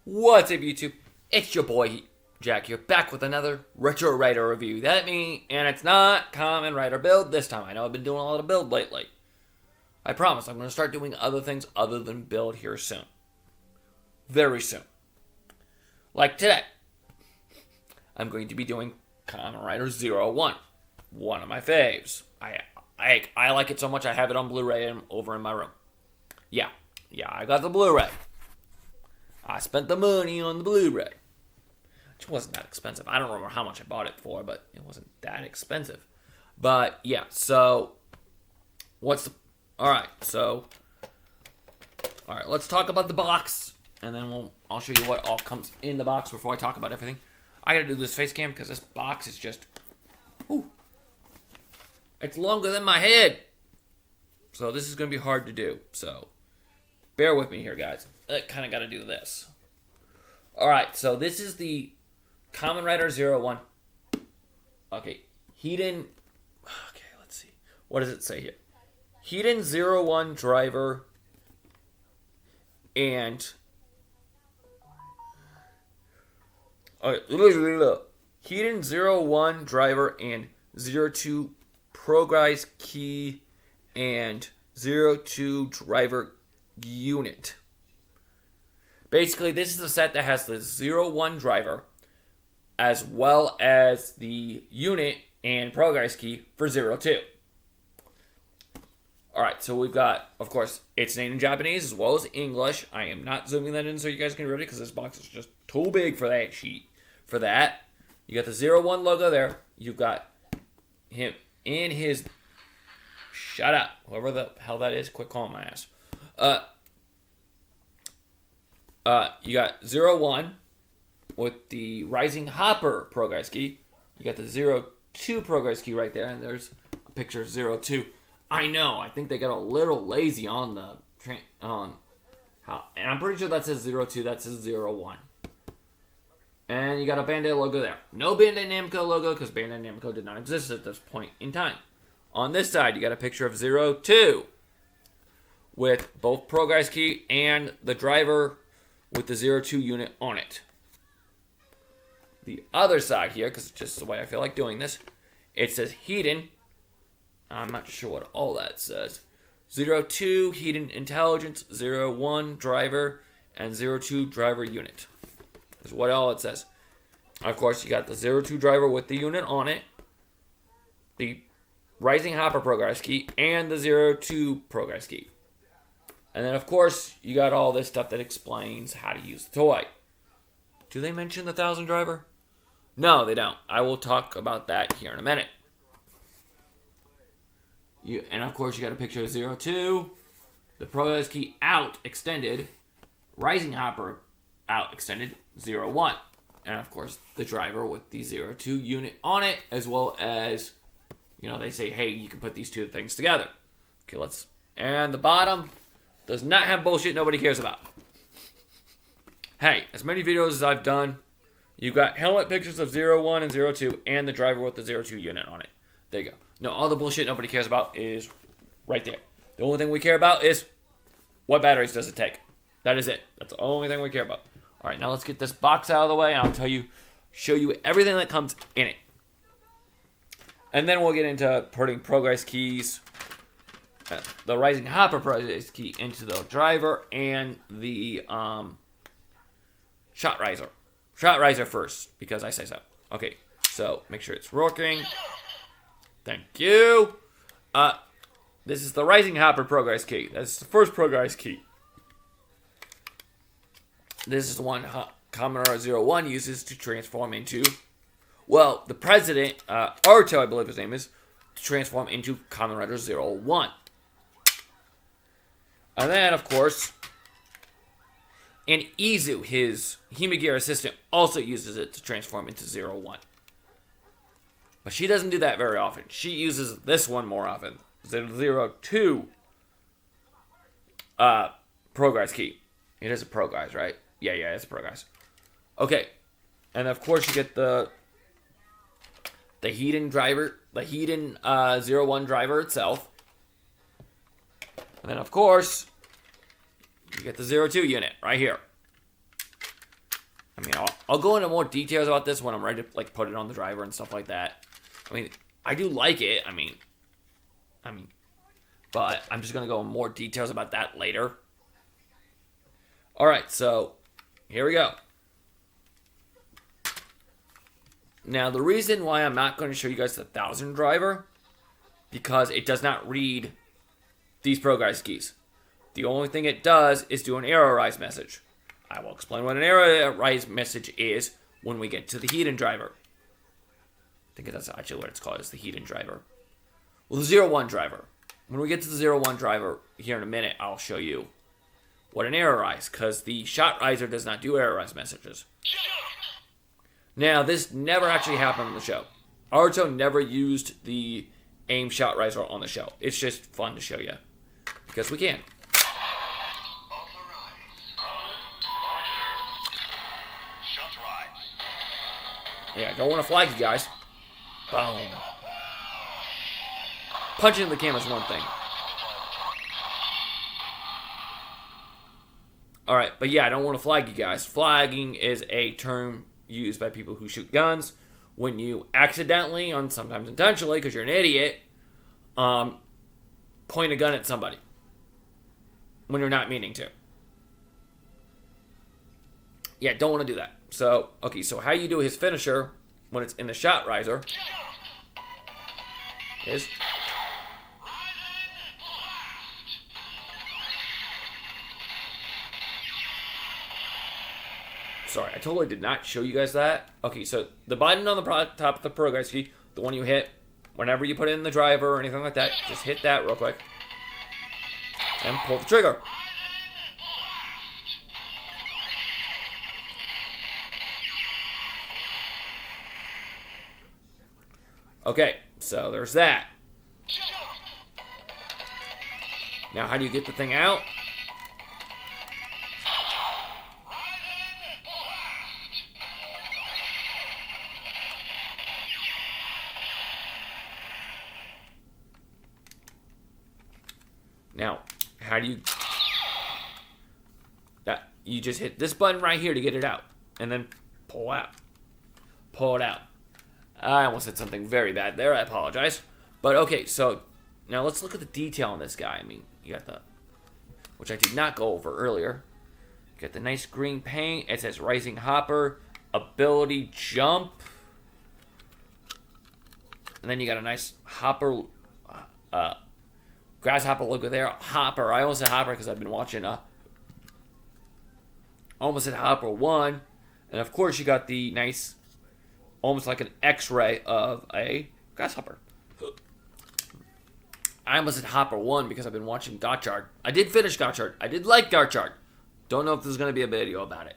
What's up, YouTube? It's your boy Jack here, back with another Retro Rider review. That me, and it's not Kamen Rider build this time. I know I've been doing a lot of build lately. I promise I'm going to start doing other things other than build here soon. Very soon. Like today. I'm going to be doing Kamen Rider Zero One. One of my faves. I like it so much I have it on Blu-ray and over in my room. Yeah, I got the Blu-ray. I spent the money on the Blu-ray. Which wasn't that expensive. I don't remember how much I bought it for, but it wasn't that expensive. But yeah, so Alright, let's talk about the box, and then I'll show you what all comes in the box before I talk about everything. I gotta do this face cam because this box is just, it's longer than my head. So this is gonna be hard to do. So bear with me here, guys. I kind of gotta do this. Alright, so this is the Kamen Rider Zero One. Okay, Hiden. Okay, let's see. What does it say here? Hiden Zero One driver and Hiden Zero One driver and 02 progress key and 02 driver unit. Basically, this is a set that has the 01 driver as well as the unit and progress key for 02. Alright, so we've got, of course, it's named in Japanese as well as English. I am not zooming that in so you guys can read it because this box is just too big for that sheet. For that, you got the 01 logo there. You've got him in his... Shut up. Whoever the hell that is, quit calling my ass. You got 01 with the Rising Hopper progress key. You got the 02 progress key right there, and there's a picture of 02. I know, I think they got a little lazy on the and I'm pretty sure that says 02, that says 01. And you got a Bandai logo there. No Bandai Namco logo because Bandai Namco did not exist at this point in time. On this side, you got a picture of 02 with both progress key and the driver with the 02 unit on it. The other side here, because it's just the way I feel like doing this, it says Hiden. I'm not sure what all that says. 02 Hiden Intelligence, 01 driver, and 02 driver unit. Is what all it says. Of course, you got the 02 driver with the unit on it, the Rising Hopper progress key, and the 02 progress key. And then, of course, you got all this stuff that explains how to use the toy. Do they mention the 1000 driver? No, they don't. I will talk about that here in a minute. And, of course, you got a picture of 02, the progress key out extended, Rising Hopper out extended, 01. And, of course, the driver with the 02 unit on it, as well as, they say, hey, you can put these two things together. Okay, and the bottom does not have bullshit nobody cares about. Hey, as many videos as I've done, you've got helmet pictures of 01 and 02 and the driver with the 02 unit on it. There you go. No, all the bullshit nobody cares about is right there. The only thing we care about is what batteries does it take. That is it. That's the only thing we care about. All right, now let's get this box out of the way and I'll show you everything that comes in it. And then we'll get into putting progress keys, the Rising Hopper progress key into the driver and the shot riser. Shot riser first, because I say so. Okay, so make sure it's working. Thank you. This is the Rising Hopper progress key. That's the first progress key. This is the one Kamen Rider 01 uses to transform into, the president, Arto, I believe his name is, to transform into Kamen Rider 01. And then, of course, and Izu, his Hime-Gear assistant, also uses it to transform into 01. But she doesn't do that very often. She uses this one more often. The 02 progress key. It is a progress, right? Yeah, it's a progress. Okay. And of course you get the Hiden driver, the Hiden 01 driver itself. And then of course you get the 02 unit right here. I'll go into more details about this when I'm ready to like put it on the driver and stuff like that. I mean, I do like it. I mean, but I'm just gonna go in more details about that later. All right, so here we go. Now, the reason why I'm not going to show you guys the 1000 driver, because it does not read these progress keys. The only thing it does is do an error rise message. I will explain what an error rise message is when we get to the Hiden driver. I think that's actually what it's called, is the Hiden driver. Well, the 01 driver. When we get to the 01 driver here in a minute, I'll show you what an error rise, because the shot riser does not do error rise messages. Now, this never actually happened on the show. Naruto never used the aim shot riser on the show. It's just fun to show you, because we can. Yeah, don't want to flag you guys. Boom. Punching the camera is one thing. Alright, but yeah, I don't want to flag you guys. Flagging is a term used by people who shoot guns when you accidentally, and sometimes intentionally, because you're an idiot, point a gun at somebody when you're not meaning to. Yeah, don't want to do that. So, okay, so how you do his finisher when it's in the shot riser is... Sorry, I totally did not show you guys that. Okay, so the button on the top of the progress key, the one you hit whenever you put in the driver or anything like that, just hit that real quick and pull the trigger. Okay, so there's that. Now, how do you get the thing out? Now, how do you... You just hit this button right here to get it out. And then pull out. Pull it out. I almost said something very bad there. I apologize. But okay, so now let's look at the detail on this guy. I mean, you got the... Which I did not go over earlier. You got the nice green paint. It says Rising Hopper. Ability Jump. And then you got a nice Hopper... Grasshopper logo there. Hopper. I almost said Hopper because I've been watching almost said Hopper 1. And of course you got the nice, almost like an X-ray of a grasshopper. I almost said Hopper 1 because I've been watching Gotchard. I did finish Gotchard. I did like Gotchard. Don't know if there's going to be a video about it.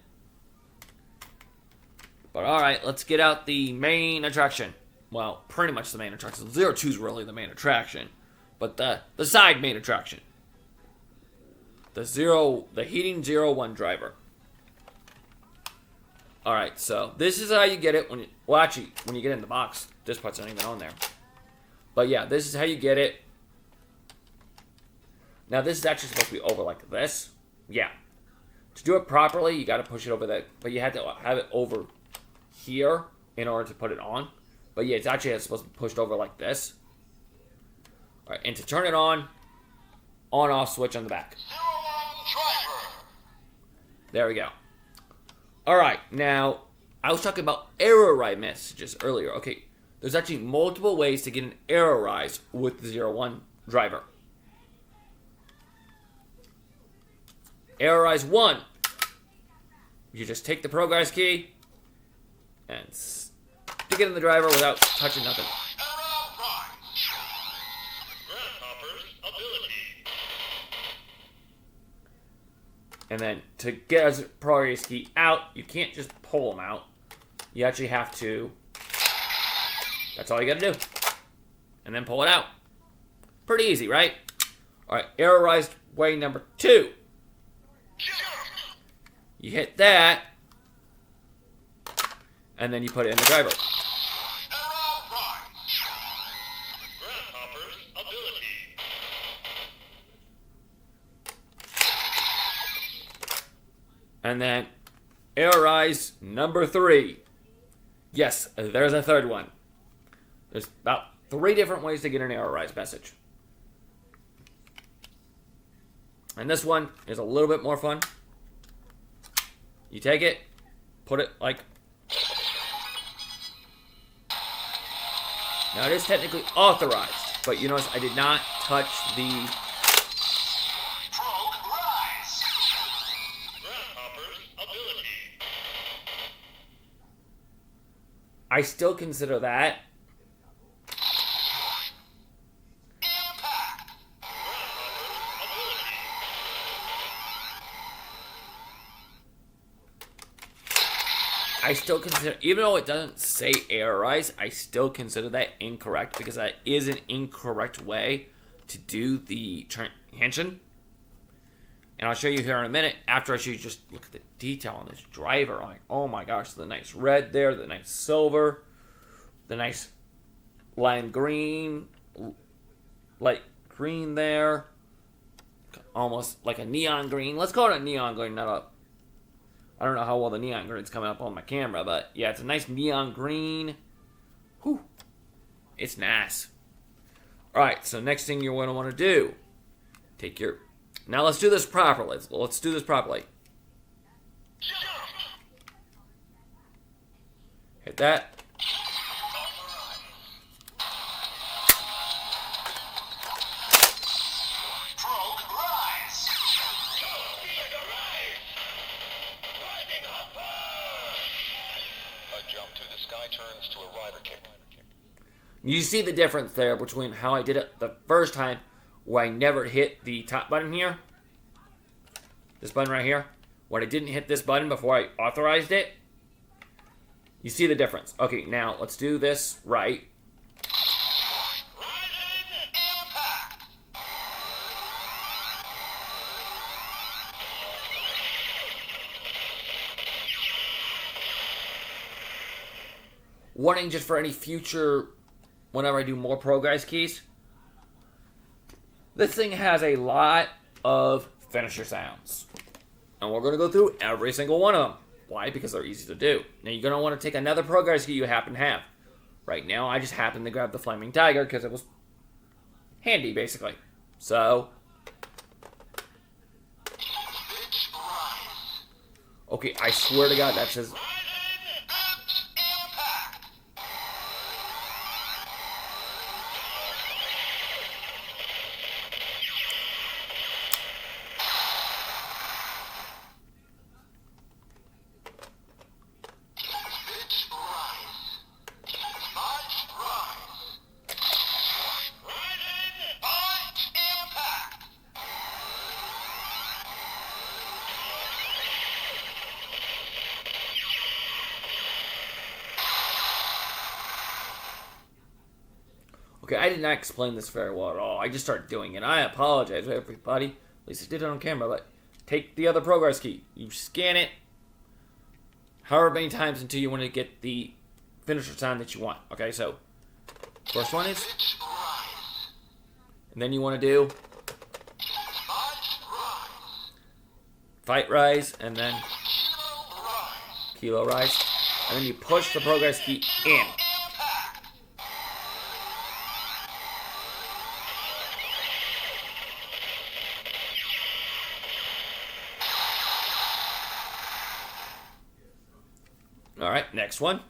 But alright, let's get out the main attraction. Well, pretty much the main attraction. 02 is really the main attraction. But the side main attraction. The Hiden 01 driver. Alright, so this is how you get it when you... Well, actually, when you get it in the box. This part's not even on there. But yeah, this is how you get it. Now, this is actually supposed to be over like this. Yeah. To do it properly, you got to push it over that. But you have to have it over here in order to put it on. But yeah, it's actually supposed to be pushed over like this. Alright, and to turn it on-off switch on the back. There we go. Alright, now, I was talking about error rise messages earlier. Okay, there's actually multiple ways to get an error rise with the 01 driver. Error rise 1. You just take the progress key and stick it in the driver without touching nothing. And then to get a progress key out, you can't just pull them out. You actually have to... That's all you gotta do. And then pull it out. Pretty easy, right? Alright, error rise way number 2. You hit that. And then you put it in the driver. And then Air rise number 3. Yes, there's a third one. There's about 3 different ways to get an error rise message. And this one is a little bit more fun. You take it, put it like... Now it is technically authorized, but you notice I did not touch the... I still consider that even though it doesn't say air rise, I still consider that incorrect because that is an incorrect way to do the transmission. And I'll show you here in a minute after I show you. Just look at the detail on this driver. I'm like, oh my gosh, the nice red there, the nice silver, the nice lime green, light green there, almost like a neon green. Let's call it a neon green, not a... I don't know how well the neon green's coming up on my camera, but yeah, it's a nice neon green. Whew. It's nice. Alright, so next thing you're going to want to do, take your... Now let's do this properly. Let's do this properly. Hit that. You see the difference there between how I did it the first time, where I never hit the top button here. This button right here. When I didn't hit this button before I authorized it. You see the difference. Okay, now let's do this right. Warning just for any future, whenever I do more progress keys. This thing has a lot of finisher sounds. And we're going to go through every single one of them. Why? Because they're easy to do. Now you're going to want to take another progress key you happen to have. Right now I just happened to grab the Flaming Tiger because it was handy basically. So... Okay, I swear to God that says... Okay, I did not explain this very well at all. I just started doing it. I apologize to everybody. At least I did it on camera. But take the other progress key. You scan it however many times until you want to get the finisher sound that you want. Okay, so first one is... And then you want to do... Fight rise, and then... Kilo rise. And then you push the progress key in. Alright, next one.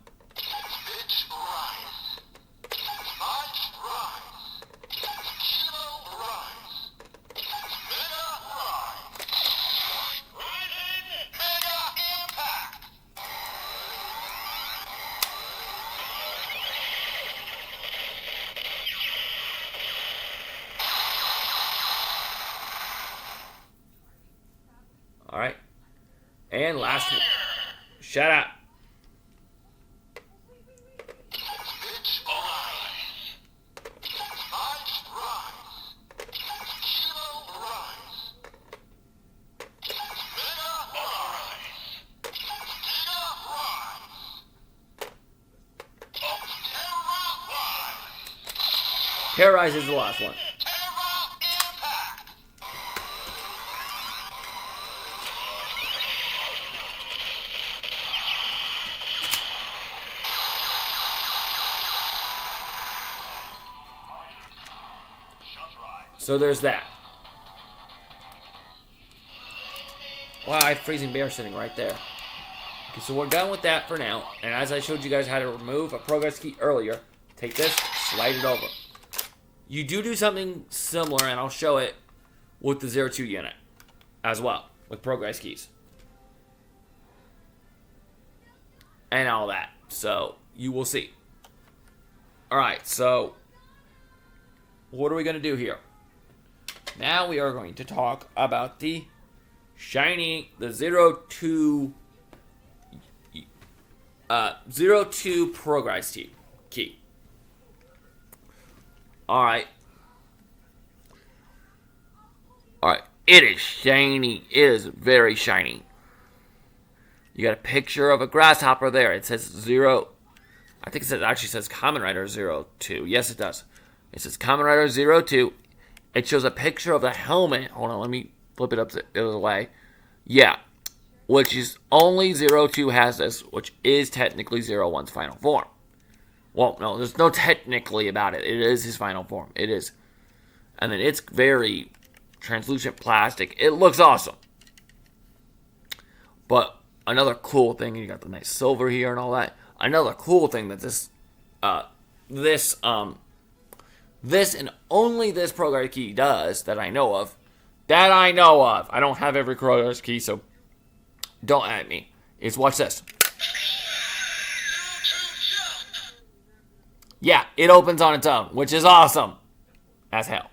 Alright. And last one. Shut up. Terrorize is the last one. So there's that. Wow, I have Freezing Bear sitting right there. Okay, so we're done with that for now. And as I showed you guys how to remove a progress key earlier, take this, slide it over. You do something similar, and I'll show it with the 02 unit as well, with progress keys. And all that. So, you will see. Alright, so what are we going to do here? Now we are going to talk about the shiny, the 02 progress key. Alright. Alright. It is shiny. It is very shiny. You got a picture of a grasshopper there. It says 0. I think it actually says Kamen Rider 02. Yes, it does. It says Kamen Rider 02. It shows a picture of the helmet. Hold on, let me flip it up the other way. Yeah. Which is only 02 has this, which is technically 01's final form. Well, no, there's no technically about it. It is his final form. It is. And then it's very translucent plastic. It looks awesome. But another cool thing, you got the nice silver here and all that. Another cool thing that this and only this progress key does that I know of. I don't have every progress key, so don't at me. Is watch this. Yeah, it opens on its own, which is awesome as hell.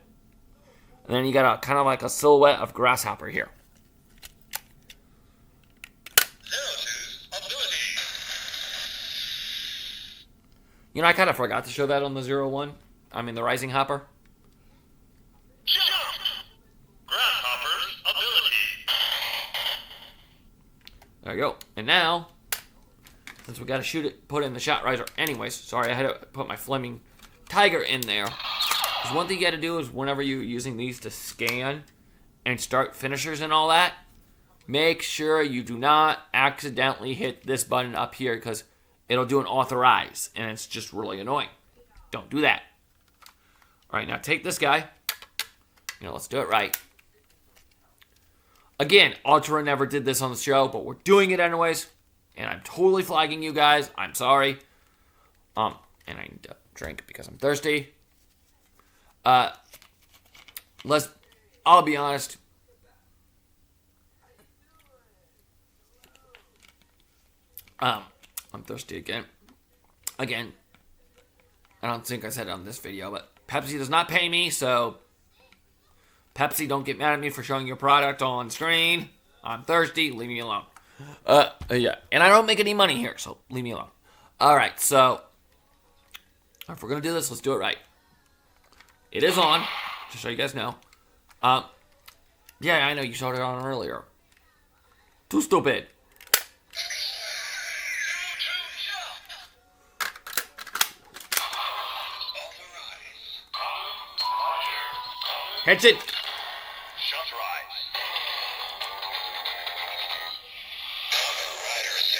And then you got a kind of like a silhouette of grasshopper here. You know, I kind of forgot to show that on the 01. I mean, the Rising Hopper. Jump! Grasshopper's ability. There you go. And now, since we got to put in the shot riser anyways. Sorry, I had to put my Fleming Tiger in there. Because one thing you got to do is whenever you're using these to scan and start finishers and all that, make sure you do not accidentally hit this button up here because it'll do an authorize, and it's just really annoying. Don't do that. All right, now take this guy. Let's do it right. Again, Ultra never did this on the show, but we're doing it anyways, and I'm totally flagging you guys. I'm sorry. And I need to drink because I'm thirsty. I'll be honest. I'm thirsty again. I don't think I said it on this video, but Pepsi does not pay me, so Pepsi, don't get mad at me for showing your product on screen. I'm thirsty. Leave me alone. Yeah. And I don't make any money here, so leave me alone. All right, so if we're going to do this, let's do it right. It is on, just so you guys know. Yeah, I know you saw it on earlier. Too stupid. Catch it. Shut rise. Rider 02.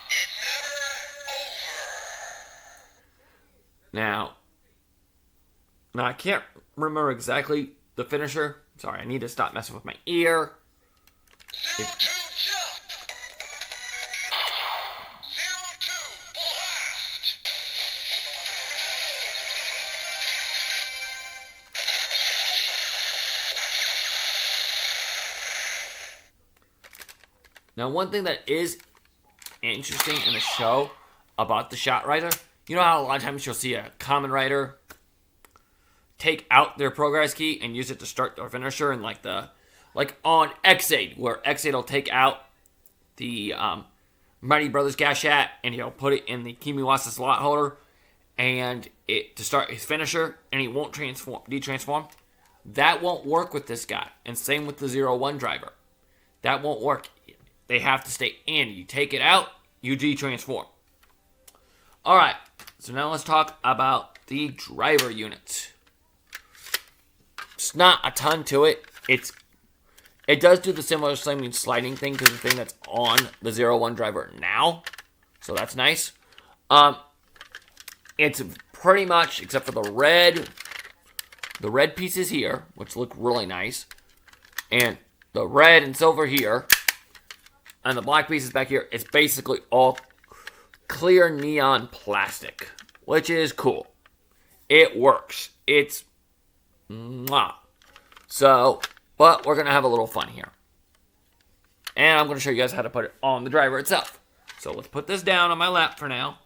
It's never over. Now I can't remember exactly the finisher. Sorry, I need to stop messing with my ear. 02 jump. 02 blast. Now, one thing that is interesting in the show about the Shot Rider, you know how a lot of times you'll see a Kamen Rider take out their progress key and use it to start their finisher, and like on X8, where X8 will take out the Mighty Brothers Gashat and he'll put it in the Kimiwasa slot holder and it to start his finisher, and he won't detransform. That won't work with this guy, and same with the 01 driver. That won't work. They have to stay in. You take it out, you detransform. All right, so now let's talk about the driver unit. It's not a ton to it. It does do the similar sliding thing to the thing that's on the 01 driver now, so that's nice. it's pretty much, except for the red pieces here, which look really nice, and the red and silver here, and the black pieces back here, it's basically all clear neon plastic, which is cool. It works. It's mwah. So, but we're going to have a little fun here. And I'm going to show you guys how to put it on the driver itself. So let's put this down on my lap for now.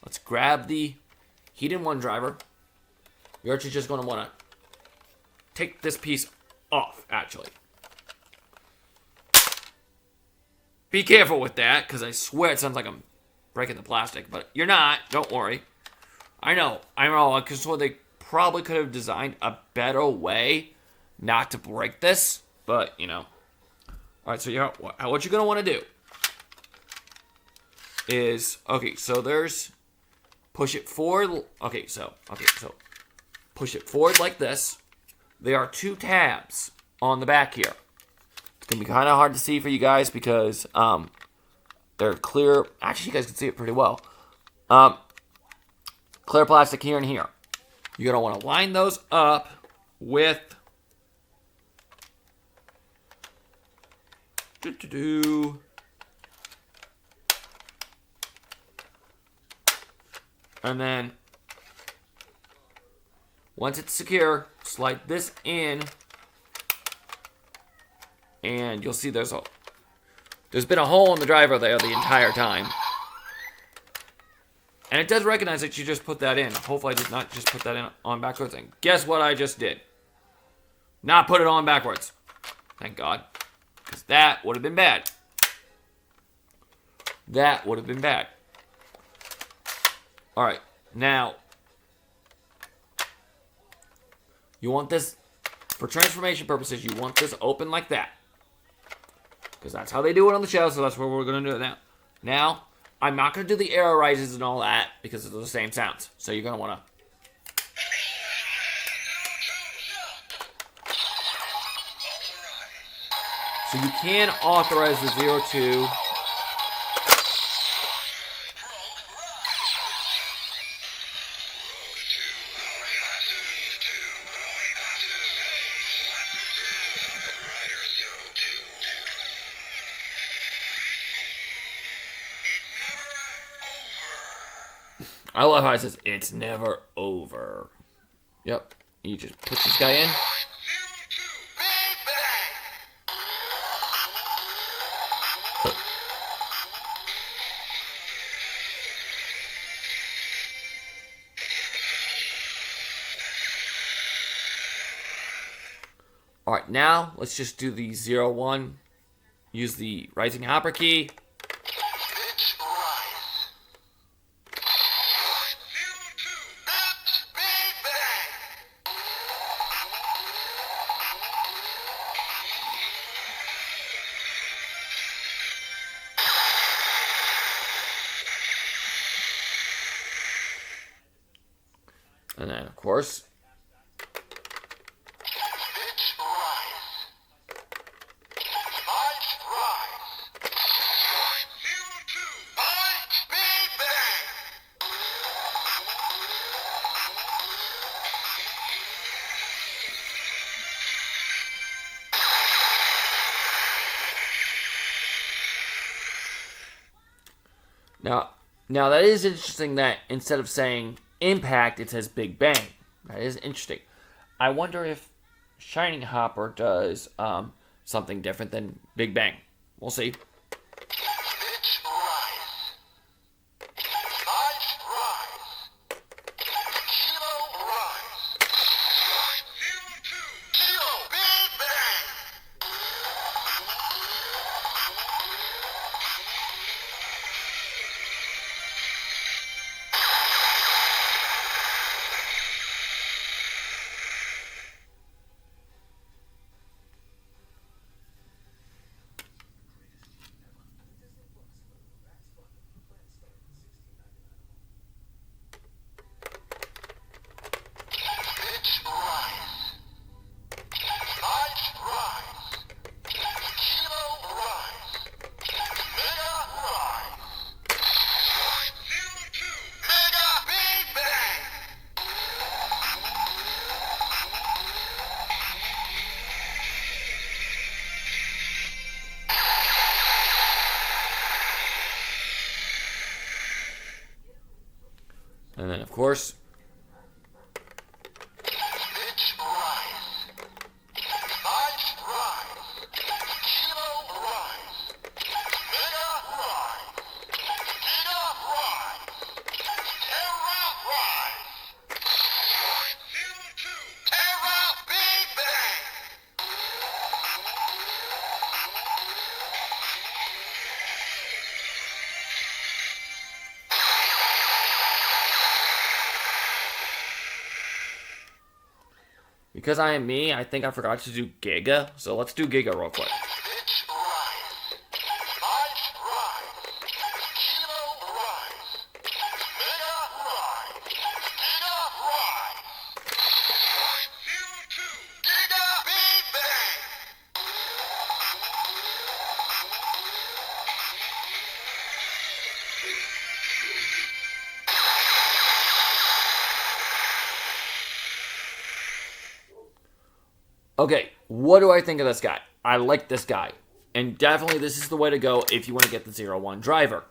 Let's grab the Hiden 1 driver. You're actually just going to want to take this piece off, actually. Be careful with that, because I swear it sounds like I'm breaking the plastic, but you're not. Don't worry. I know, because they probably could have designed a better way not to break this, but, you know. Alright, so what you're going to want to do is, okay, so there's, push it forward, okay, so push it forward like this. There are 2 tabs on the back here. It's going to be kind of hard to see for you guys because, they're clear, actually you guys can see it pretty well. Clear plastic here and here. You're going to want to line those up with and then once it's secure, slide this in and you'll see there's been a hole in the driver there the entire time. And it does recognize that you just put that in. Hopefully I did not just put that in on backwards. And guess what I just did? Not put it on backwards. Thank God. Because that would have been bad. That would have been bad. Alright. Now, you want this, for transformation purposes, you want this open like that. Because that's how they do it on the show, so that's what we're going to do it now. Now, I'm not going to do the arrow rises and all that because they're the same sounds. So you're going to want to. So you can authorize the 0-2. I love how it says, it's never over. Yep. You just put this guy in. Alright, now let's just do the 0-1. Use the rising hopper key. And then, of course, now that is interesting that instead of saying impact, it says Big Bang. That is interesting. I wonder if Shining Hopper does something different than Big Bang. We'll see. course. Pitch rise. Height rise. Kilo rise. Mega rise. Giga rise. Terra rise. 02. Terra Big Bang. Because I am me, I think I forgot to do Giga. So let's do Giga real quick. Pitch rise. Height rise. Kilo rise. Mega rise. Giga rise. 02. Giga Big Bang. Okay, what do I think of this guy? I like this guy. And definitely this is the way to go if you want to get the 01 driver.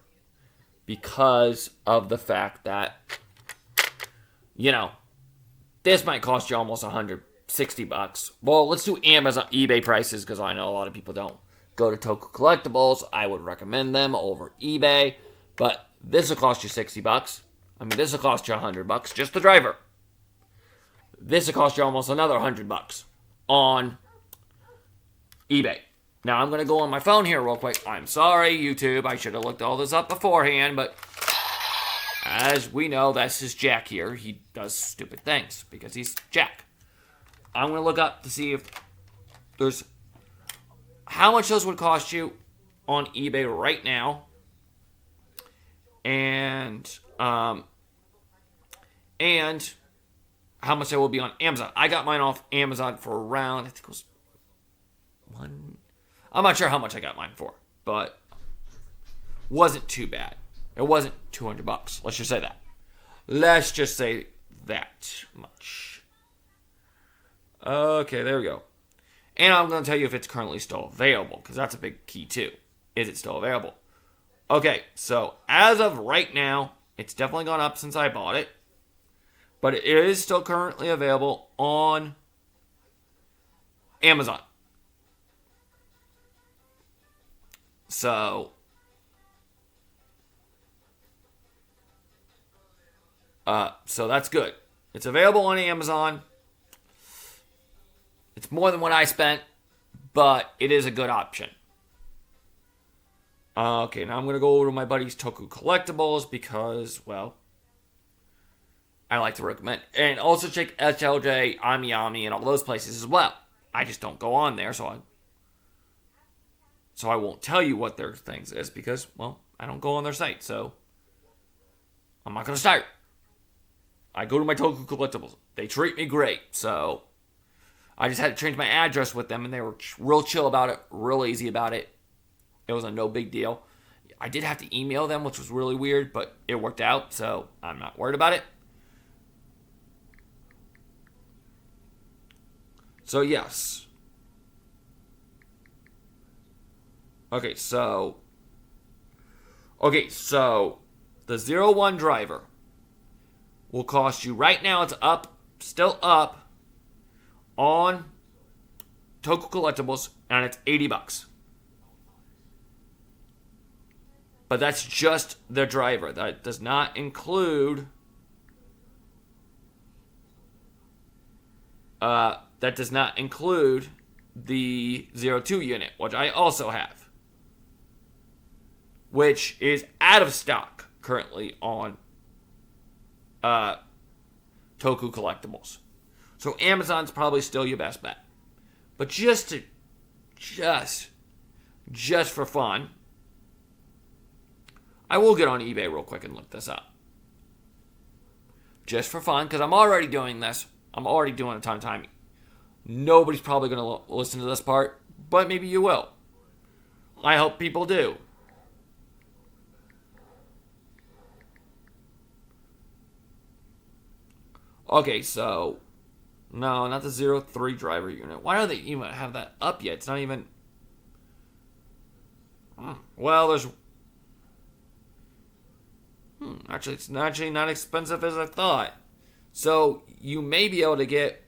Because of the fact that, you know, this might cost you almost $160. Well, let's do Amazon, eBay prices because I know a lot of people don't go to Toku Collectibles. I would recommend them over eBay. But this will cost you $60. I mean, this will cost you $100, just the driver. This will cost you almost another $100 on eBay. Now, I'm going to go on my phone here real quick. I'm sorry, YouTube. I should have looked all this up beforehand, but as we know, that's his Jack here. He does stupid things because he's Jack. I'm going to look up to see if there's how much those would cost you on eBay right now. And how much they will be on Amazon. I got mine off Amazon for around, I think it was I'm not sure how much I got mine for, but wasn't too bad. It wasn't $200. Let's just say that. Let's just say that much. Okay, there we go. And I'm going to tell you if it's currently still available, because that's a big key too. Is it still available? Okay, so as of right now, it's definitely gone up since I bought it. But it is still currently available on Amazon. So that's good. It's available on Amazon. It's more than what I spent, but it is a good option. Okay, now I'm going to go over to my buddy's Toku Collectibles because, well, I like to recommend. And also check HLJ, Ami, and all those places as well. I just don't go on there, so I won't tell you what their things is because, well, I don't go on their site, so I'm not going to start. I go to my Toku Collectibles. They treat me great, so I just had to change my address with them, and they were real chill about it, real easy about it. It was a no big deal. I did have to email them, which was really weird, but it worked out, so I'm not worried about it. So, yes. Okay, so the 01 driver will cost you, right now it's up, still up, on Toku Collectibles, and it's $80. But that's just the driver. That does not include the 02 unit, which I also have, which is out of stock currently on Toku Collectibles. So Amazon's probably still your best bet. But just for fun, I will get on eBay real quick and look this up. Just for fun, because I'm already doing this. I'm already doing a ton of timing. Nobody's probably going to listen to this part, but maybe you will. I hope people do. Okay, so no, not the 03 driver unit. Why don't they even have that up yet? It's not even. Well, there's. Actually, it's actually not expensive as I thought. So you may be able to get.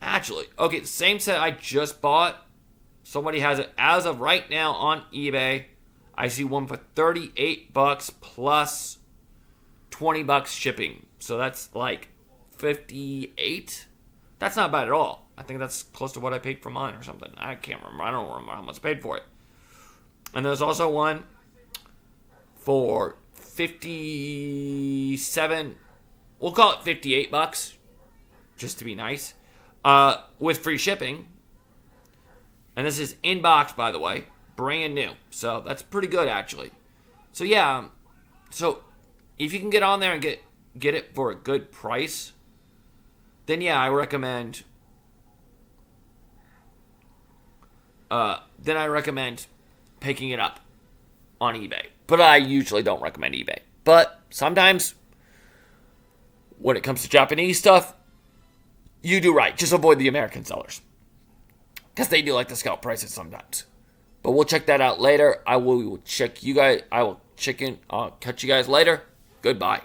Actually, okay, the same set I just bought. Somebody has it as of right now on eBay. I see one for $38 plus $20 shipping. So that's like 58. That's not bad at all. I think that's close to what I paid for mine or something. I can't remember. I don't remember how much I paid for it. And there's also one for 57. We'll call it $58, just to be nice, with free shipping. And this is in box, by the way, brand new. So that's pretty good, actually. So yeah, so if you can get on there and get it for a good price, then yeah, I recommend. Then I recommend picking it up on eBay. But I usually don't recommend eBay. But sometimes, when it comes to Japanese stuff, you do right. Just avoid the American sellers, because they do like to scalp prices sometimes. But we'll check that out later. I will check you guys. I will check in. I'll catch you guys later. Goodbye.